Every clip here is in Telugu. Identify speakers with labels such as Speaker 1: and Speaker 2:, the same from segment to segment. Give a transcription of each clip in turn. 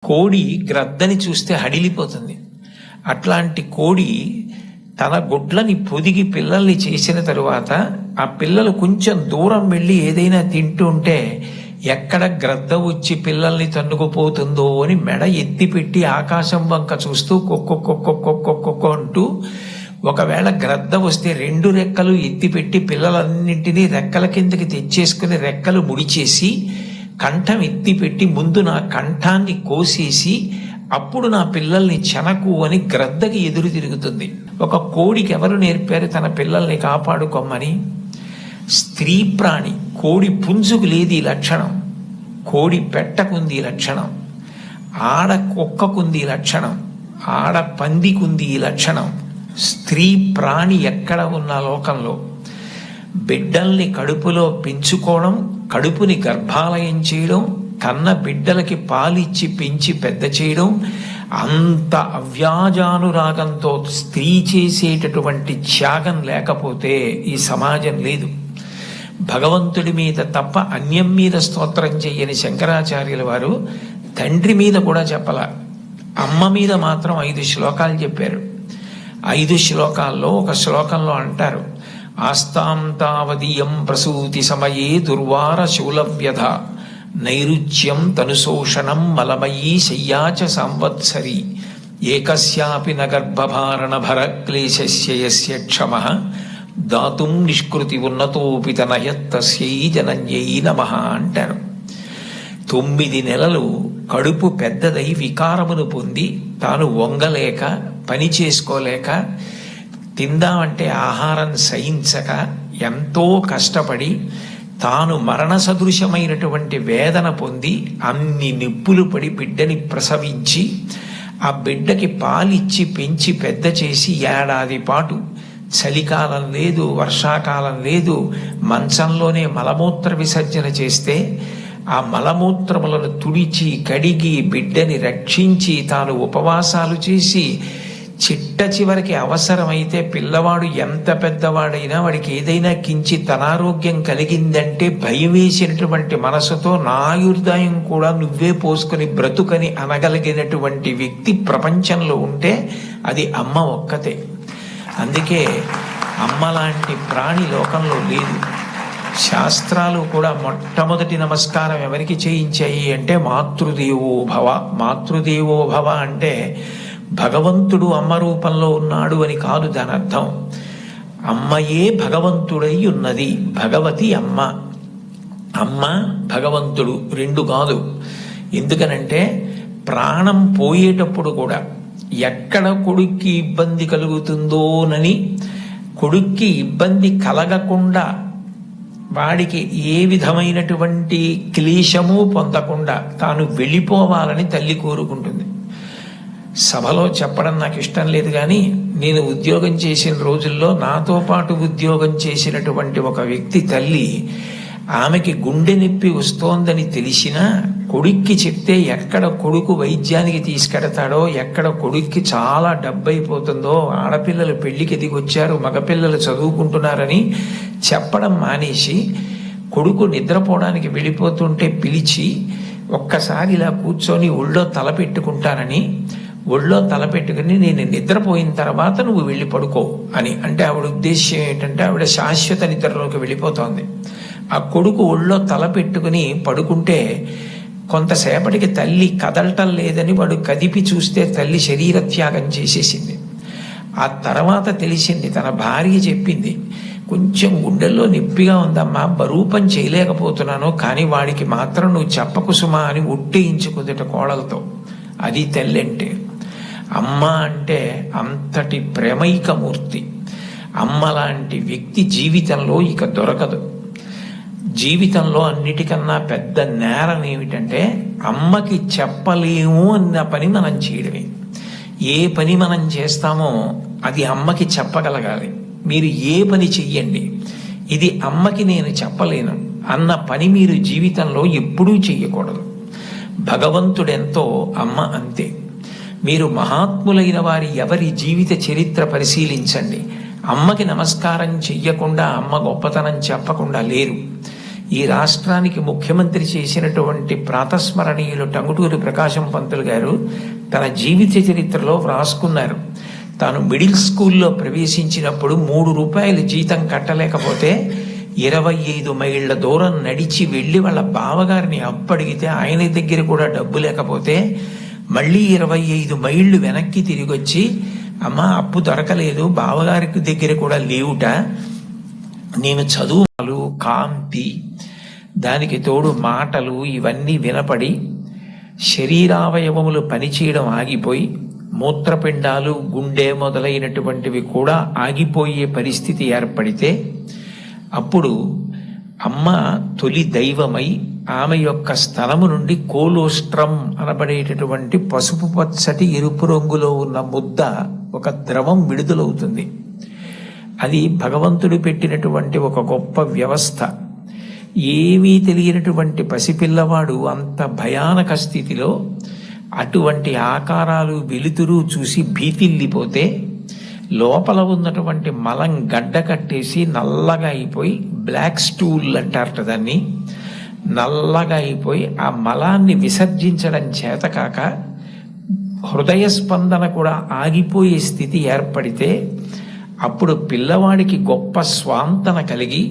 Speaker 1: కోడి గ్రద్దని చూస్తే హడిలిపోతుంది. అట్లాంటి కోడి తన గుడ్లని పొదిగి పిల్లల్ని చేసిన తరువాత ఆ పిల్లలు కొంచెం దూరం వెళ్ళి ఏదైనా తింటూ ఉంటే ఎక్కడ గ్రద్ద వచ్చి పిల్లల్ని తన్నుకుపోతుందో అని మెడ ఎత్తిపెట్టి ఆకాశం వంక చూస్తూ కొక్కొక్కొక్కొక్కొక్కొక్కొక్క అంటూ, ఒకవేళ గ్రద్ద వస్తే రెండు రెక్కలు ఎత్తిపెట్టి పిల్లలన్నింటినీ రెక్కల కిందకి తెచ్చేసుకుని రెక్కలు ముడిచేసి కంఠం ఎత్తిపెట్టి ముందు నా కంఠాన్ని కోసేసి అప్పుడు నా పిల్లల్ని చెనకు అని గ్రద్దకి ఎదురు తిరుగుతుంది. ఒక కోడికి ఎవరు నేర్పారు తన పిల్లల్ని కాపాడుకోమని? స్త్రీ ప్రాణి. కోడి పుంజుకు లేదు ఈ లక్షణం, కోడి పెట్టకుంది ఈ లక్షణం, ఆడ కుక్కకుంది ఈ లక్షణం, ఆడ పందికుంది ఈ లక్షణం. స్త్రీ ప్రాణి ఎక్కడ ఉన్న లోకంలో బిడ్డల్ని కడుపులో పెంచుకోవడం, కడుపుని గర్భాలయం చేయడం, కన్న బిడ్డలకి పాలిచ్చి పెంచి పెద్ద చేయడం, అంత అవ్యాజానురాగంతో స్త్రీ చేసేటటువంటి త్యాగం లేకపోతే ఈ సమాజం లేదు. భగవంతుడి మీద తప్ప అన్యం మీద స్తోత్రం చెయ్యని శంకరాచార్యుల వారు తండ్రి మీద కూడా చెప్పల, అమ్మ మీద మాత్రం 5 శ్లోకాలు చెప్పారు. 5 శ్లోకాల్లో ఒక శ్లోకంలో అంటారు, ఆస్తాం తావదీయం ప్రసూతి సమయే దుర్వార శూలవ్యధ నైరుచ్యం తనుశోషణం మలమయీ శయ్యాచ సంవత్సరి ఏకస్యాపి నగర్భభారణ భరక్లేశస్య యస్య క్షమః దాతుం నిష్కృతి ఉన్నతోపి తనయత్తస్యై జనన్యై నమః అంటారు. 9 నెలలు కడుపు పెద్దదై వికారమును పొంది తాను వంగలేక పని చేసుకోలేక తిందామంటే ఆహారం సహించక ఎంతో కష్టపడి తాను మరణ సదృశమైనటువంటి వేదన పొంది అన్ని నిప్పులు పడి బిడ్డని ప్రసవించి ఆ బిడ్డకి పాలిచ్చి పెంచి పెద్ద చేసి ఏడాది పాటు చలికాలం లేదు, వర్షాకాలం లేదు, మంచంలోనే మలమూత్ర విసర్జన చేస్తే ఆ మలమూత్రములను తుడిచి కడిగి బిడ్డని రక్షించి తాను ఉపవాసాలు చేసి చిట్ట చివరికి అవసరమైతే పిల్లవాడు ఎంత పెద్దవాడైనా వాడికి ఏదైనా కించిత్ అనారోగ్యం కలిగిందంటే భయం వేసినటువంటి మనసుతో నా ఆయుర్దాయం కూడా నువ్వే పోసుకొని బ్రతుకని అనగలిగినటువంటి వ్యక్తి ప్రపంచంలో ఉంటే అది అమ్మ ఒక్కతే. అందుకే అమ్మ లాంటి ప్రాణి లోకంలో లేదు. శాస్త్రాలు కూడా మొట్టమొదటి నమస్కారం ఎవరికి చేయించాయి అంటే మాతృదేవో భవ. మాతృదేవో భవ అంటే భగవంతుడు అమ్మ రూపంలో ఉన్నాడు అని కాదు దాని అర్థం. అమ్మయే భగవంతుడై ఉన్నది, భగవతి అమ్మ. అమ్మ భగవంతుడు రెండు కాదు. ఎందుకనంటే ప్రాణం పోయేటప్పుడు కూడా ఎక్కడ కొడుక్కి ఇబ్బంది కలుగుతుందోనని కొడుక్కి ఇబ్బంది కలగకుండా వాడికి ఏ విధమైనటువంటి క్లేశము పొందకుండా తాను వెళ్ళిపోవాలని తల్లి కోరుకుంటుంది. సభలో చెప్పడం నాకు ఇష్టం లేదు, కానీ నేను ఉద్యోగం చేసిన రోజుల్లో నాతో పాటు ఉద్యోగం చేసినటువంటి ఒక వ్యక్తి తల్లి, ఆమెకి గుండె నొప్పి వస్తోందని తెలిసినా కొడుక్కి చెప్తే ఎక్కడ కొడుకు వైద్యానికి తీసుకెడతాడో, ఎక్కడ కొడుక్కి చాలా డబ్బైపోతుందో, ఆడపిల్లలు పెళ్లికి ఎదిగొచ్చారు, మగపిల్లలు చదువుకుంటున్నారని చెప్పడం మానేసి కొడుకు నిద్రపోవడానికి వెళ్ళిపోతుంటే పిలిచి ఒక్కసారి ఇలా కూర్చొని ఒళ్ళో తలపెట్టుకుంటానని, ఒళ్ళో తలపెట్టుకుని నేను నిద్రపోయిన తర్వాత నువ్వు వెళ్ళి పడుకో అని అంటే ఆవిడ ఉద్దేశ్యం ఏంటంటే ఆవిడ శాశ్వత నిద్రలోకి వెళ్ళిపోతోంది. ఆ కొడుకు ఒళ్ళో తలపెట్టుకుని పడుకుంటే కొంతసేపటికి తల్లి కదలటం లేదని వాడు కదిపి చూస్తే తల్లి శరీర త్యాగం చేసేసింది. ఆ తర్వాత తెలిసింది, తన భార్య చెప్పింది, కొంచెం గుండెల్లో నొప్పిగా ఉందమ్మా, బరువు పని చేయలేకపోతున్నాను, కానీ వాడికి మాత్రం నువ్వు చెప్పకు సుమా అని ఒట్టేయించుకుందట కోడలతో. అది తల్లి అంటే. అమ్మ అంటే అంతటి ప్రేమైకమూర్తి. అమ్మ లాంటి వ్యక్తి జీవితంలో ఇక దొరకదు. జీవితంలో అన్నిటికన్నా పెద్ద నేరం ఏమిటంటే అమ్మకి చెప్పలేము అన్న పని మనం చేయడమే. ఏ పని మనం చేస్తామో అది అమ్మకి చెప్పగలగాలి. మీరు ఏ పని చెయ్యండి, ఇది అమ్మకి నేను చెప్పలేను అన్న పని మీరు జీవితంలో ఎప్పుడూ చెయ్యకూడదు. భగవంతుడెంతో అమ్మ అంతే. మీరు మహాత్ములైన వారి ఎవరి జీవిత చరిత్ర పరిశీలించండి. అమ్మకి నమస్కారం చెయ్యకుండా అమ్మ గొప్పతనం చెప్పకుండా లేరు. ఈ రాష్ట్రానికి ముఖ్యమంత్రి చేసినటువంటి ప్రాతస్మరణీయులు టంగుటూరి ప్రకాశం పంతులు గారు తన జీవిత చరిత్రలో వ్రాసుకున్నారు. తాను మిడిల్ స్కూల్లో ప్రవేశించినప్పుడు 3 రూపాయలు జీతం కట్టలేకపోతే 25 మైళ్ళ దూరం నడిచి వెళ్ళి వాళ్ళ బావగారిని అప్పడిగితే ఆయన దగ్గర కూడా డబ్బు లేకపోతే మళ్ళీ 25 మైళ్ళు వెనక్కి తిరిగి వచ్చి, అమ్మ అప్పు దొరకలేదు, బావగారికి దగ్గర కూడా లేవుట, నేను చదువులు కాంతి, దానికి తోడు మాటలు ఇవన్నీ వినపడి శరీరావయవములు పనిచేయడం ఆగిపోయి మూత్రపిండాలు, గుండె మొదలైనటువంటివి కూడా ఆగిపోయే పరిస్థితి ఏర్పడితే అప్పుడు అమ్మ తొలి దైవమై ఆమె యొక్క స్థలము నుండి కోలోస్ట్రం అనబడేటటువంటి పసుపు పచ్చటి ఎరుపు రంగులో ఉన్న ముద్ద, ఒక ద్రవం విడుదలవుతుంది. అది భగవంతుడు పెట్టినటువంటి ఒక గొప్ప వ్యవస్థ. ఏమీ తెలియనటువంటి పసిపిల్లవాడు అంత భయానక స్థితిలో అటువంటి ఆకారాలు వెలుతురు చూసి భీతిల్లిపోతే లోపల ఉన్నటువంటి మలం గడ్డ కట్టేసి నల్లగా అయిపోయి, బ్లాక్ స్టూల్ అంటారట దాన్ని, నల్లగా అయిపోయి ఆ మలాన్ని విసర్జించడం చేతకాక హృదయ స్పందన కూడా ఆగిపోయే స్థితి ఏర్పడితే అప్పుడు పిల్లవాడికి గొప్ప స్వాంతన కలిగి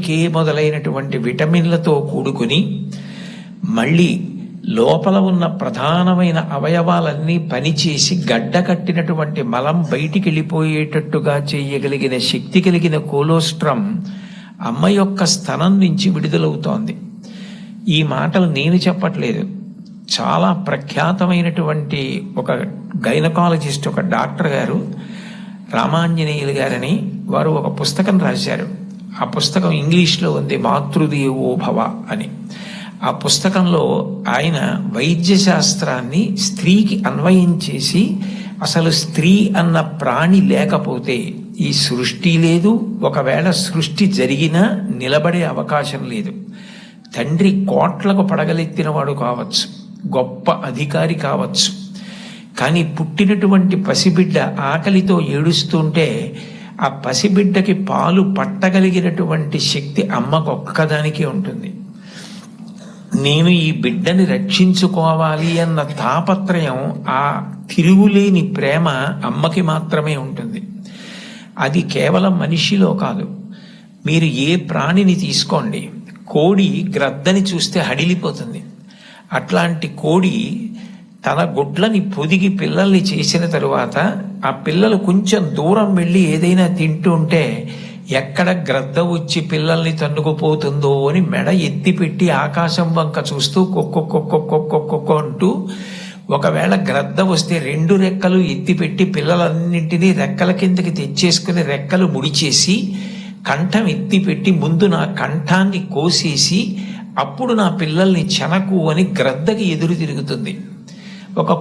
Speaker 1: కే మొదలైనటువంటి విటమిన్లతో కూడుకుని మళ్ళీ లోపల ఉన్న ప్రధానమైన అవయవాలన్నీ పనిచేసి గడ్డ కట్టినటువంటి మలం బయటికి వెళ్ళిపోయేటట్టుగా చేయగలిగిన శక్తి కలిగిన కోలోస్ట్రం అమ్మ యొక్క స్థనం నుంచి విడుదలవుతోంది. ఈ మాటలు నేను చెప్పట్లేదు, చాలా ప్రఖ్యాతమైనటువంటి ఒక గైనకాలజిస్ట్, ఒక డాక్టర్ గారు రామాంజనేయులు గారని వారు ఒక పుస్తకం రాశారు. ఆ పుస్తకం ఇంగ్లీష్లో ఉంది, మాతృదేవో భవ అని. ఆ పుస్తకంలో ఆయన వైద్య శాస్త్రాన్ని స్త్రీకి అన్వయం చేసి, అసలు స్త్రీ అన్న ప్రాణి లేకపోతే ఈ సృష్టి లేదు, ఒకవేళ సృష్టి జరిగినా నిలబడే అవకాశం లేదు. తండ్రి కోట్లకు పడగలెత్తినవాడు కావచ్చు, గొప్ప అధికారి కావచ్చు, కానీ పుట్టినటువంటి పసిబిడ్డ ఆకలితో ఏడుస్తుంటే ఆ పసిబిడ్డకి పాలు పట్టగలిగినటువంటి శక్తి అమ్మకు ఒక్కదానికే ఉంటుంది. నేను ఈ బిడ్డని రక్షించుకోవాలి అన్న తాపత్రయం, ఆ తిరుగులేని ప్రేమ అమ్మకి మాత్రమే ఉంటుంది. అది కేవలం మనిషిలో కాదు, మీరు ఏ ప్రాణిని తీసుకోండి, కోడి గ్రద్దని చూస్తే హడిలిపోతుంది. అట్లాంటి కోడి తన గుడ్లని పొదిగి పిల్లల్ని చేసిన తరువాత ఆ పిల్లలు కొంచెం దూరం వెళ్ళి ఏదైనా తింటూ ఉంటే ఎక్కడ గ్రద్ద వచ్చి పిల్లల్ని తన్నుకుపోతుందో అని మెడ ఎత్తిపెట్టి ఆకాశం వంక చూస్తూ కొక్కొక్కొక్కొక్కొక్కొక్కొ అంటూ, ఒకవేళ గ్రద్ద వస్తే 2 రెక్కలు ఎత్తిపెట్టి పిల్లలన్నింటినీ రెక్కల కిందకి తెచ్చేసుకుని రెక్కలు ముడిచేసి కంఠం ఎత్తిపెట్టి ముందు నా కంఠాన్ని కోసేసి అప్పుడు నా పిల్లల్ని చెనకు అని గ్రద్దకి ఎదురు తిరుగుతుంది. ఒక